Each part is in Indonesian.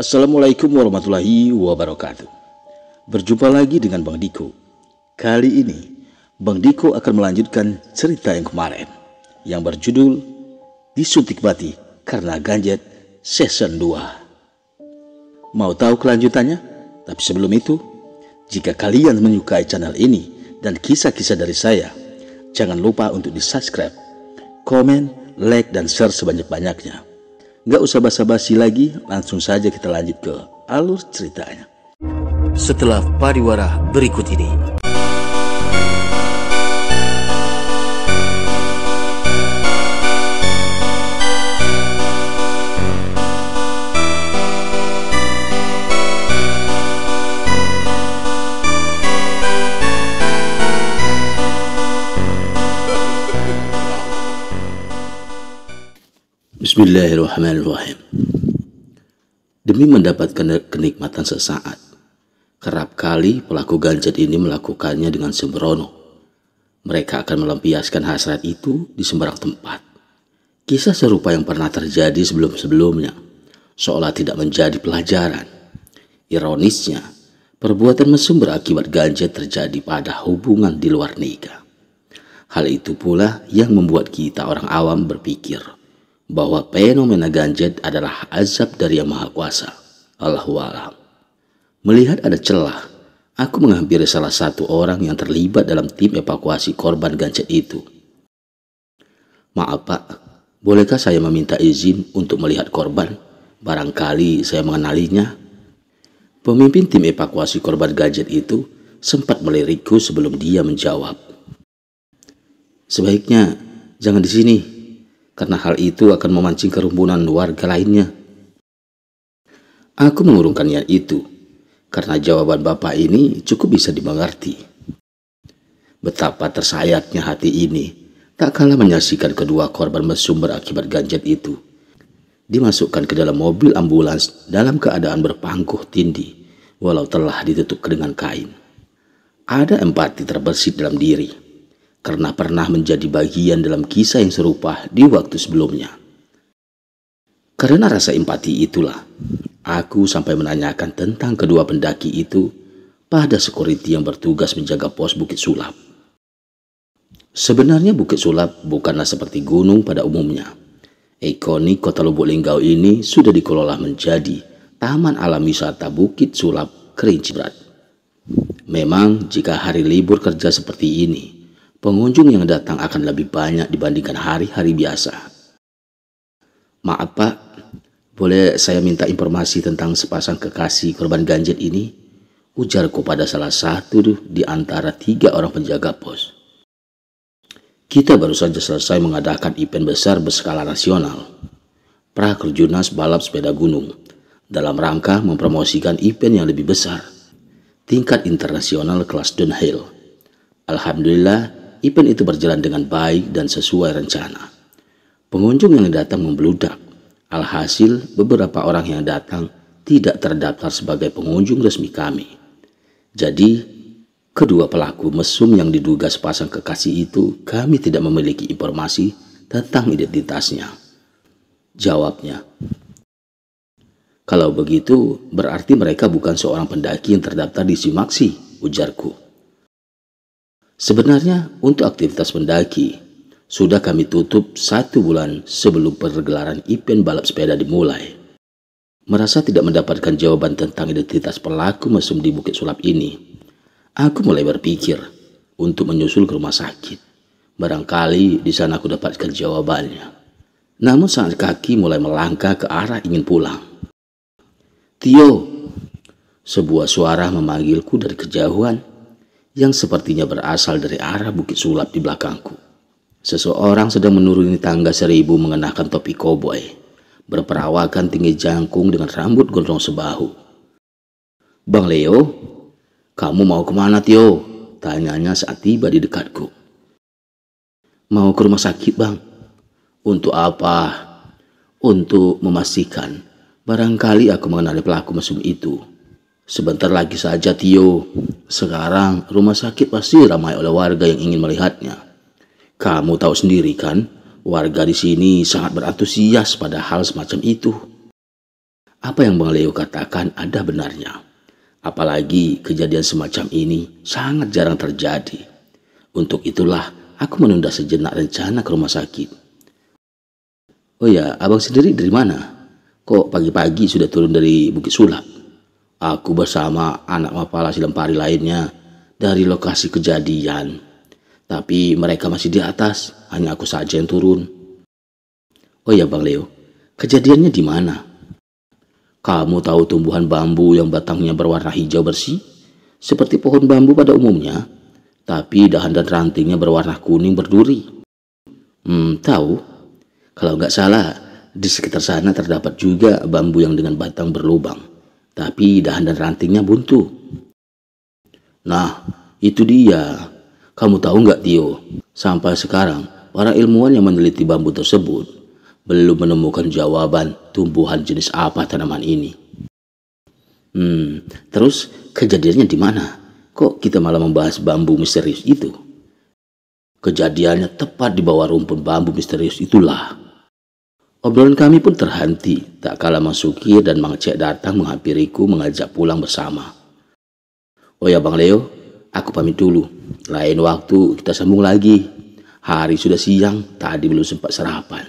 Assalamualaikum warahmatullahi wabarakatuh. Berjumpa lagi dengan Bang Diko. Kali ini Bang Diko akan melanjutkan cerita yang kemarin yang berjudul Disuntik Mati Karena Ganjet Season 2. Mau tahu kelanjutannya? Tapi sebelum itu, jika kalian menyukai channel ini dan kisah-kisah dari saya, jangan lupa untuk di-subscribe, komen, like, dan share sebanyak-banyaknya. Gak usah basa-basi lagi, langsung saja kita lanjut ke alur ceritanya. Setelah pariwara berikut ini. Bismillahirrahmanirrahim. Demi mendapatkan kenikmatan sesaat, kerap kali pelaku ganjet ini melakukannya dengan sembrono. Mereka akan melampiaskan hasrat itu di sembarang tempat. Kisah serupa yang pernah terjadi sebelum-sebelumnya, seolah tidak menjadi pelajaran. Ironisnya, perbuatan mesum berakibat ganjet terjadi pada hubungan di luar nikah. Hal itu pula yang membuat kita orang awam berpikir bahwa fenomena ganjet adalah azab dari Yang Maha Kuasa. Allahu a'lam. Melihat ada celah, aku menghampiri salah satu orang yang terlibat dalam tim evakuasi korban ganjet itu. Maaf Pak, bolehkah saya meminta izin untuk melihat korban? Barangkali saya mengenalinya. Pemimpin tim evakuasi korban ganjet itu sempat melirikku sebelum dia menjawab. Sebaiknya jangan di sini, karena hal itu akan memancing kerumunan warga lainnya. Aku mengurungkan niat itu, karena jawaban Bapak ini cukup bisa dimengerti. Betapa tersayatnya hati ini, tak kalah menyaksikan kedua korban mesum berakibat ganjet itu dimasukkan ke dalam mobil ambulans dalam keadaan berpangkuh tindih, walau telah ditutup dengan kain. Ada empati terbersit dalam diri, karena pernah menjadi bagian dalam kisah yang serupa di waktu sebelumnya. Karena rasa empati itulah, aku sampai menanyakan tentang kedua pendaki itu pada security yang bertugas menjaga pos Bukit Sulap. Sebenarnya Bukit Sulap bukanlah seperti gunung pada umumnya. Ikonik Kota Lubuk Linggau ini sudah dikelola menjadi Taman Alam Wisata Bukit Sulap Kerinci Berat. Memang jika hari libur kerja seperti ini, pengunjung yang datang akan lebih banyak dibandingkan hari-hari biasa. Maaf Pak, boleh saya minta informasi tentang sepasang kekasih korban ganjet ini? Ujarku pada salah satu di antara 3 orang penjaga pos. Kita baru saja selesai mengadakan event besar berskala nasional, Prakerjunas Balap Sepeda Gunung, dalam rangka mempromosikan event yang lebih besar, tingkat internasional kelas downhill. Alhamdulillah, event itu berjalan dengan baik dan sesuai rencana. Pengunjung yang datang membludak. Alhasil, beberapa orang yang datang tidak terdaftar sebagai pengunjung resmi kami. Jadi, kedua pelaku mesum yang diduga sepasang kekasih itu kami tidak memiliki informasi tentang identitasnya. Jawabnya, kalau begitu berarti mereka bukan seorang pendaki yang terdaftar di Simaksi, ujarku. Sebenarnya untuk aktivitas pendaki sudah kami tutup 1 bulan sebelum pergelaran event balap sepeda dimulai. Merasa tidak mendapatkan jawaban tentang identitas pelaku mesum di Bukit Sulap ini, aku mulai berpikir untuk menyusul ke rumah sakit. Barangkali di sana aku dapatkan jawabannya. Namun saat kaki mulai melangkah ke arah ingin pulang, Tio, sebuah suara memanggilku dari kejauhan yang sepertinya berasal dari arah Bukit Sulap di belakangku. Seseorang sedang menuruni tangga 1000 mengenakan topi koboi, berperawakan tinggi jangkung dengan rambut gondrong sebahu. "Bang Leo, kamu mau kemana, Tio?" tanyanya saat tiba di dekatku. "Mau ke rumah sakit, Bang." "Untuk apa?" "Untuk memastikan barangkali aku mengenali pelaku mesum itu." "Sebentar lagi saja, Tio. Sekarang rumah sakit pasti ramai oleh warga yang ingin melihatnya. Kamu tahu sendiri kan, warga di sini sangat berantusias pada hal semacam itu." Apa yang Bang Leo katakan ada benarnya. Apalagi kejadian semacam ini sangat jarang terjadi. Untuk itulah aku menunda sejenak rencana ke rumah sakit. "Oh ya, abang sendiri dari mana? Kok pagi-pagi sudah turun dari Bukit Sulap?" "Aku bersama anak mapala Silempari lainnya dari lokasi kejadian. Tapi mereka masih di atas, hanya aku saja yang turun." "Oh ya Bang Leo, kejadiannya di mana?" "Kamu tahu tumbuhan bambu yang batangnya berwarna hijau bersih? Seperti pohon bambu pada umumnya, tapi dahan dan rantingnya berwarna kuning berduri." Tahu. Kalau nggak salah, di sekitar sana terdapat juga bambu yang dengan batang berlubang, tapi dahan dan rantingnya buntu." "Nah, itu dia. Kamu tahu nggak, Tio? Sampai sekarang, para ilmuwan yang meneliti bambu tersebut belum menemukan jawaban tumbuhan jenis apa tanaman ini." Terus kejadiannya di mana? Kok kita malah membahas bambu misterius itu?" "Kejadiannya tepat di bawah rumpun bambu misterius itulah." Obrolan kami pun terhenti, tak kala Mang Sukir dan Mang Cek datang menghampiriku mengajak pulang bersama. "Oh ya Bang Leo, aku pamit dulu. Lain waktu kita sambung lagi. Hari sudah siang, tadi belum sempat sarapan."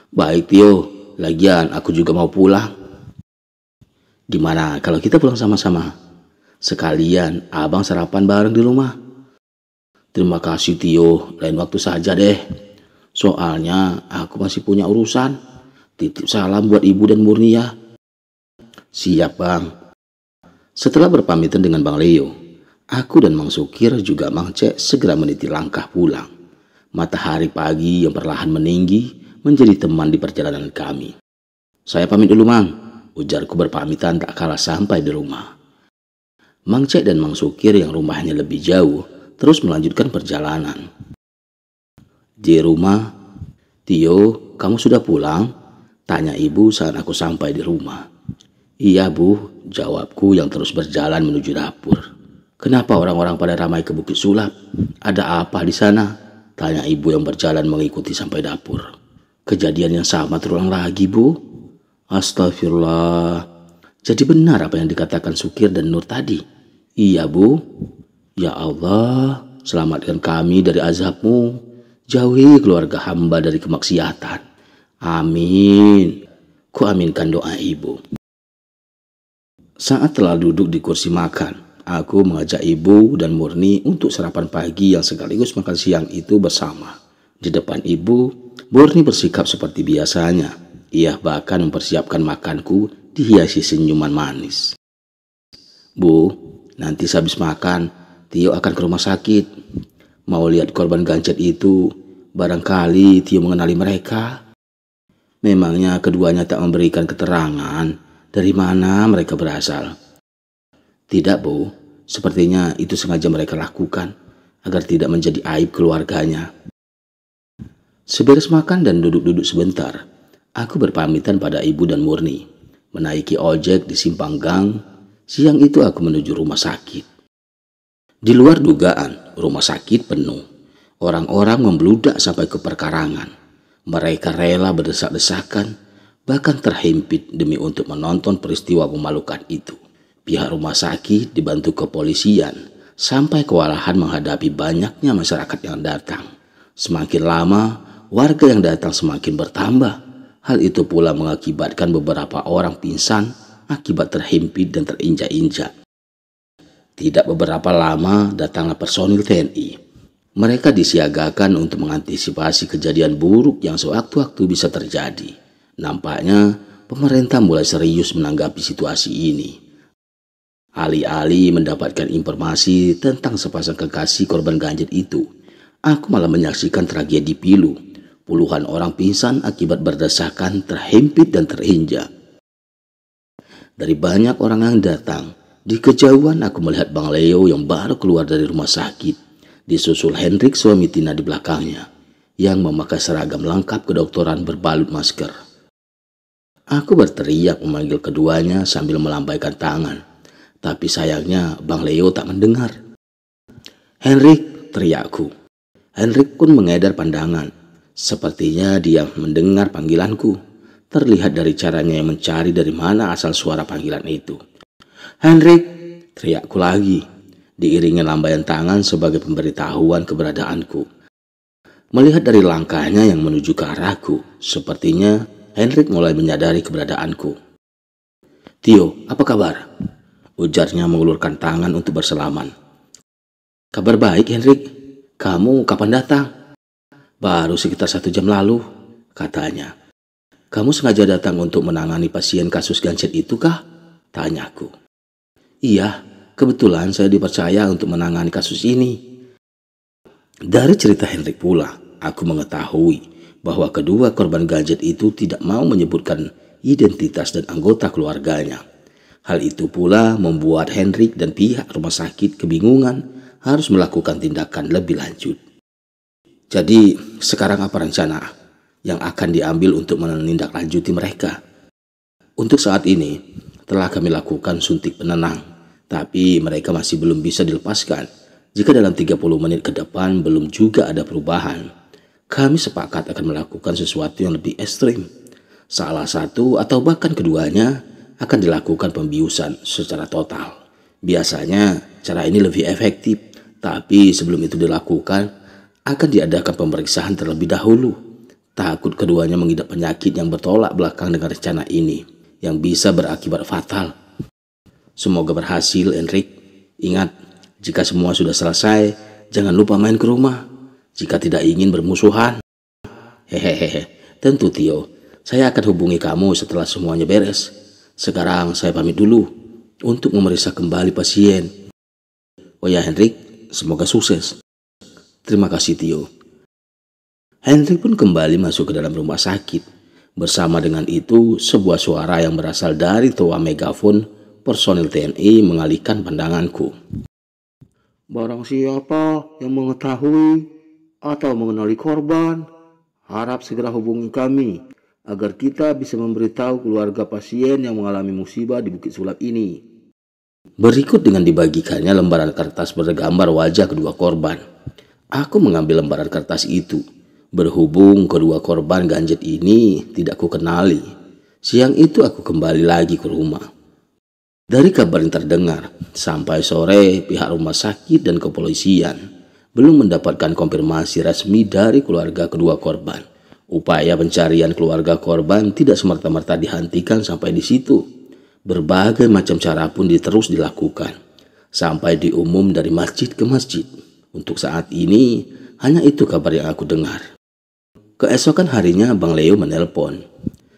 "Baik Tio, lagian aku juga mau pulang." "Gimana kalau kita pulang sama-sama? Sekalian abang sarapan bareng di rumah." "Terima kasih Tio, lain waktu saja deh. Soalnya aku masih punya urusan. Titip salam buat Ibu dan Murni ya." "Siap Bang." Setelah berpamitan dengan Bang Leo, aku dan Mang Sukir juga Mang Cek segera meniti langkah pulang. Matahari pagi yang perlahan meninggi menjadi teman di perjalanan kami. "Saya pamit dulu Mang," ujarku berpamitan tak kalah sampai di rumah. Mang Cek dan Mang Sukir yang rumahnya lebih jauh terus melanjutkan perjalanan. Di rumah, "Tio, kamu sudah pulang?" tanya ibu saat aku sampai di rumah. "Iya Bu," jawabku yang terus berjalan menuju dapur. "Kenapa orang-orang pada ramai ke Bukit Sulap? Ada apa di sana?" tanya ibu yang berjalan mengikuti sampai dapur. "Kejadian yang sama terulang lagi Bu." "Astagfirullah. Jadi benar apa yang dikatakan Sukir dan Nur tadi?" "Iya Bu." "Ya Allah, selamatkan kami dari azabmu. Jauhi keluarga hamba dari kemaksiatan. Amin." Ku aminkan doa ibu. Saat telah duduk di kursi makan, aku mengajak ibu dan Murni untuk sarapan pagi yang sekaligus makan siang itu bersama. Di depan ibu, Murni bersikap seperti biasanya. Ia bahkan mempersiapkan makanku dihiasi senyuman manis. "Bu, nanti sehabis makan, Tio akan ke rumah sakit. Mau lihat korban gancet itu, barangkali Tio mengenali mereka." "Memangnya keduanya tak memberikan keterangan dari mana mereka berasal?" "Tidak Bu, sepertinya itu sengaja mereka lakukan agar tidak menjadi aib keluarganya." Seberes makan dan duduk-duduk sebentar, aku berpamitan pada ibu dan Murni. Menaiki ojek di simpang gang, siang itu aku menuju rumah sakit. Di luar dugaan, rumah sakit penuh. Orang-orang membludak sampai ke perkarangan. Mereka rela berdesak-desakan, bahkan terhimpit demi untuk menonton peristiwa memalukan itu. Pihak rumah sakit dibantu kepolisian sampai kewalahan menghadapi banyaknya masyarakat yang datang. Semakin lama, warga yang datang semakin bertambah. Hal itu pula mengakibatkan beberapa orang pingsan akibat terhimpit dan terinjak-injak. Tidak beberapa lama datanglah personil TNI. Mereka disiagakan untuk mengantisipasi kejadian buruk yang sewaktu-waktu bisa terjadi. Nampaknya pemerintah mulai serius menanggapi situasi ini. Alih-alih mendapatkan informasi tentang sepasang kekasih korban ganjil itu, aku malah menyaksikan tragedi pilu. Puluhan orang pingsan akibat berdesakan, terhimpit dan terinjak. Dari banyak orang yang datang, di kejauhan aku melihat Bang Leo yang baru keluar dari rumah sakit, disusul Hendrik suami Tina di belakangnya, yang memakai seragam lengkap kedokteran berbalut masker. Aku berteriak memanggil keduanya sambil melambaikan tangan, tapi sayangnya Bang Leo tak mendengar. "Hendrik," teriakku. Hendrik pun mengedar pandangan. Sepertinya dia mendengar panggilanku. Terlihat dari caranya yang mencari dari mana asal suara panggilan itu. "Hendrik," teriakku lagi, diiringi lambaian tangan sebagai pemberitahuan keberadaanku. Melihat dari langkahnya yang menuju ke arahku, sepertinya Hendrik mulai menyadari keberadaanku. "Tio, apa kabar?" ujarnya mengulurkan tangan untuk bersalaman. "Kabar baik, Hendrik. Kamu kapan datang?" "Baru sekitar 1 jam lalu," katanya. "Kamu sengaja datang untuk menangani pasien kasus gancet itu kah?" tanyaku. "Iya, kebetulan saya dipercaya untuk menangani kasus ini." Dari cerita Hendrik pula, aku mengetahui bahwa kedua korban gancet itu tidak mau menyebutkan identitas dan anggota keluarganya. Hal itu pula membuat Hendrik dan pihak rumah sakit kebingungan harus melakukan tindakan lebih lanjut. "Jadi sekarang apa rencana yang akan diambil untuk menindaklanjuti mereka?" "Untuk saat ini telah kami lakukan suntik penenang, tapi mereka masih belum bisa dilepaskan. Jika dalam 30 menit ke depan belum juga ada perubahan, kami sepakat akan melakukan sesuatu yang lebih ekstrim. Salah satu atau bahkan keduanya akan dilakukan pembiusan secara total. Biasanya cara ini lebih efektif, tapi sebelum itu dilakukan akan diadakan pemeriksaan terlebih dahulu. Takut keduanya mengidap penyakit yang bertolak belakang dengan rencana ini, yang bisa berakibat fatal. Semoga berhasil, Hendrik. Ingat, jika semua sudah selesai, jangan lupa main ke rumah. Jika tidak ingin bermusuhan." "Hehehe, tentu Tio. Saya akan hubungi kamu setelah semuanya beres. Sekarang saya pamit dulu untuk memeriksa kembali pasien." "Oh ya Hendrik, semoga sukses." "Terima kasih Tio." Hendrik pun kembali masuk ke dalam rumah sakit. Bersama dengan itu, sebuah suara yang berasal dari toa megafon personil TNI mengalihkan pandanganku. "Barang siapa yang mengetahui atau mengenali korban, harap segera hubungi kami agar kita bisa memberitahu keluarga pasien yang mengalami musibah di Bukit Sulap ini." Berikut dengan dibagikannya lembaran kertas bergambar wajah kedua korban. Aku mengambil lembaran kertas itu. Berhubung kedua korban gancet ini tidak kukenali, siang itu aku kembali lagi ke rumah. Dari kabar yang terdengar, sampai sore pihak rumah sakit dan kepolisian belum mendapatkan konfirmasi resmi dari keluarga kedua korban. Upaya pencarian keluarga korban tidak semerta-merta dihentikan sampai di situ. Berbagai macam cara pun terus dilakukan, sampai diumum dari masjid ke masjid. Untuk saat ini, hanya itu kabar yang aku dengar. Keesokan harinya Bang Leo menelpon.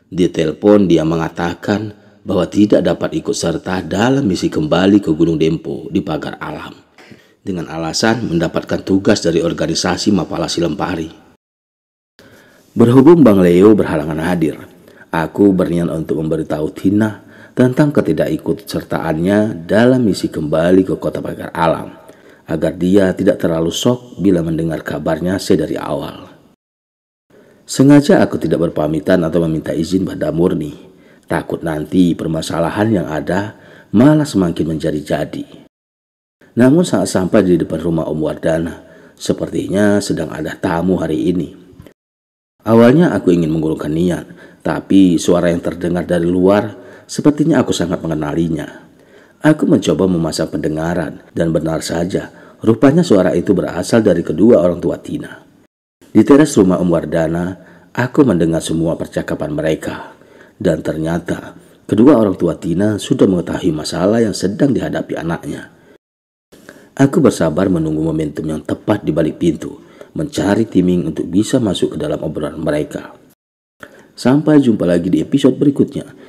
Di telepon dia mengatakan bahwa tidak dapat ikut serta dalam misi kembali ke Gunung Dempo di Pagar Alam, dengan alasan mendapatkan tugas dari organisasi Mapalasi Lempari. Berhubung Bang Leo berhalangan hadir, aku berniat untuk memberitahu Tina tentang ketidakikutsertaannya dalam misi kembali ke kota Pagar Alam, agar dia tidak terlalu shock bila mendengar kabarnya dari awal. Sengaja aku tidak berpamitan atau meminta izin pada Murni, takut nanti permasalahan yang ada malah semakin menjadi-jadi. Namun saat sampai di depan rumah Om Wardana, sepertinya sedang ada tamu hari ini. Awalnya aku ingin mengurungkan niat, tapi suara yang terdengar dari luar sepertinya aku sangat mengenalinya. Aku mencoba memasang pendengaran dan benar saja, rupanya suara itu berasal dari kedua orang tua Tina. Di teras rumah Om Wardana, aku mendengar semua percakapan mereka. Dan ternyata kedua orang tua Tina sudah mengetahui masalah yang sedang dihadapi anaknya. Aku bersabar menunggu momentum yang tepat di balik pintu, mencari timing untuk bisa masuk ke dalam obrolan mereka. Sampai jumpa lagi di episode berikutnya.